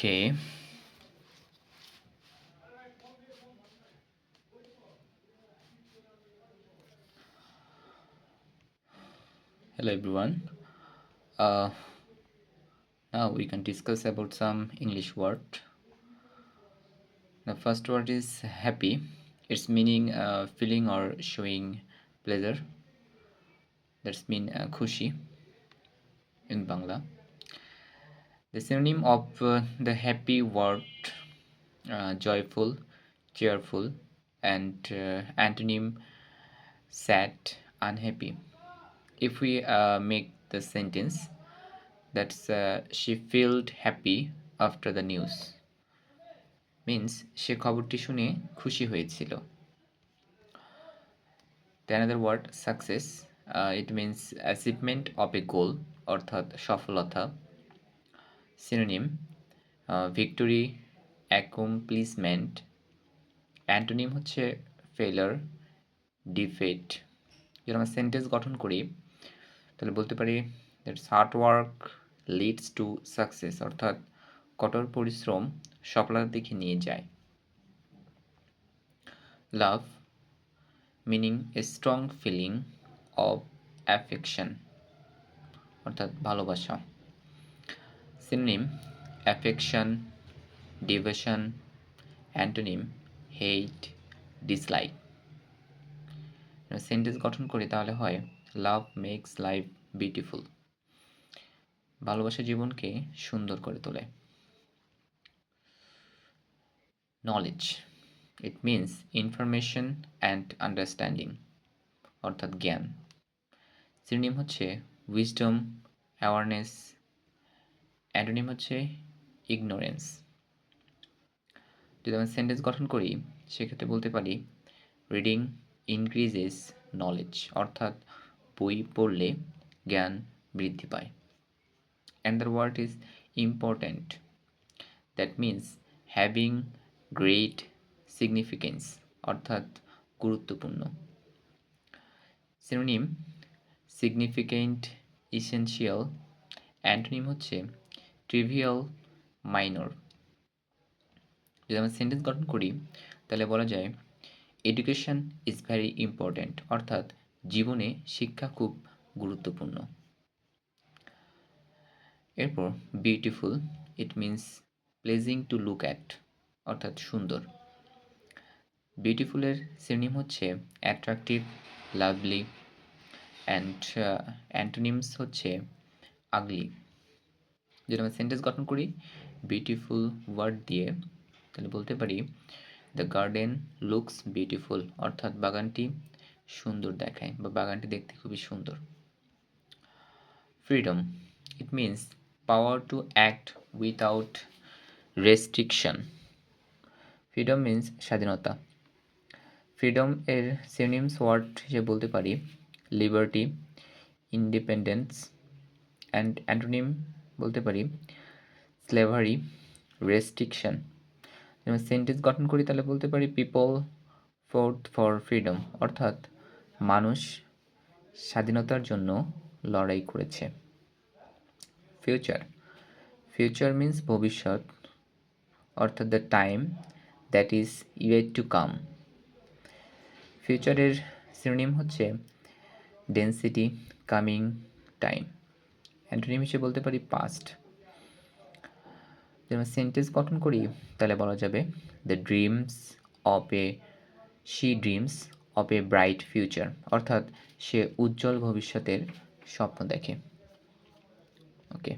Okay. Hello everyone. Uh, Now we can discuss about some English word. The first word is happy. Its meaning feeling or showing pleasure. That's mean খুশি in Bangla. The synonym of the happy word joyful, cheerful, and antonym sad, unhappy. If we make the sentence, that's she felt happy after the news, means সে খবরটি শুনে খুশি হয়েছিল. The another word success, it means achievement of a goal, অর্থাৎ সফলতা. Synonym victory, accomplishment. Antonym হচ্ছে ফেলার, defeat. যদি আমরা সেন্টেন্স গঠন করি তাহলে বলতে পারি that's hard work leads to success, অর্থাৎ কঠোর পরিশ্রম সফলতার দিকে নিয়ে যায়. Love meaning a strong feeling of affection, অর্থাৎ ভালোবাসা. Synonym affection, devotion. Antonym hate, dislike. Sentence গঠন করি তাহলে হয় লাভ মেক্স লাইফ বিউটিফুল, ভালোবাসা জীবনকে সুন্দর করে তোলে. Knowledge, it means information and understanding, অর্থাৎ জ্ঞান. সিনোনিম হচ্ছে উইজডম, অ্যাওয়ারনেস. অ্যান্টোনিম হচ্ছে ইগনোরেন্স. যদি আমরা সেন্টেন্স গঠন করি সেক্ষেত্রে বলতে পারি রিডিং ইনক্রিজেস নলেজ, অর্থাৎ বই পড়লে জ্ঞান বৃদ্ধি পায়. Another word is important, that means having great significance, অর্থাৎ গুরুত্বপূর্ণ. Synonym significant, essential. অ্যান্টোনিম হচ্ছে ট্রিভিয়াল, মাইনর. যদি আমরা সেন্টেন্স গঠন করি তাহলে বলা যায় এডুকেশন ইজ ভেরি ইম্পর্ট্যান্ট, অর্থাৎ জীবনে শিক্ষা খুব গুরুত্বপূর্ণ. এরপর beautiful, it means pleasing to look at, অর্থাৎ সুন্দর. বিউটিফুলের সিনোনিম হচ্ছে অ্যাট্রাকটিভ, লাভলি. অ্যান্ড অ্যান্টোনিমস হচ্ছে আগলি. যদি আমরা সেন্টেন্স গঠন করি বিউটিফুল ওয়ার্ড দিয়ে তাহলে বলতে পারি দ্য গার্ডেন লুকস বিউটিফুল, অর্থাৎ বাগানটি সুন্দর দেখায় বা বাগানটি দেখতে খুবই সুন্দর. Freedom, it means power to act without restriction. Freedom means স্বাধীনতা. ফ্রিডম এর সিনোনিমস ওয়ার্ড হিসেবে বলতে পারি লিবার্টি, ইন্ডিপেন্ডেন্স. অ্যান্ড অ্যান্টোনিম বলতে পারি স্লেভারি, রেস্ট্রিকশন. যেমন সেন্টেন্স গঠন করি তাহলে বলতে পারি পিপল ফোর্ট ফর ফ্রিডম, অর্থাৎ মানুষ স্বাধীনতার জন্য লড়াই করেছে. ফিউচার, ফিউচার মিন্স ভবিষ্যৎ, অর্থাৎ the time that is yet to come. ফিউচারের সিনোনিম হচ্ছে ডেন্সিটি, কামিং টাইম. অ্যান্টোনিম হিসেবে বলতে পারি পাস্ট. যদি আমরা সেন্টেন্স গঠন করি তাহলে বলা যাবে the dreams of A she dreams of a bright future, অর্থাৎ সে উজ্জ্বল ভবিষ্যতের স্বপ্ন দেখে. ওকে.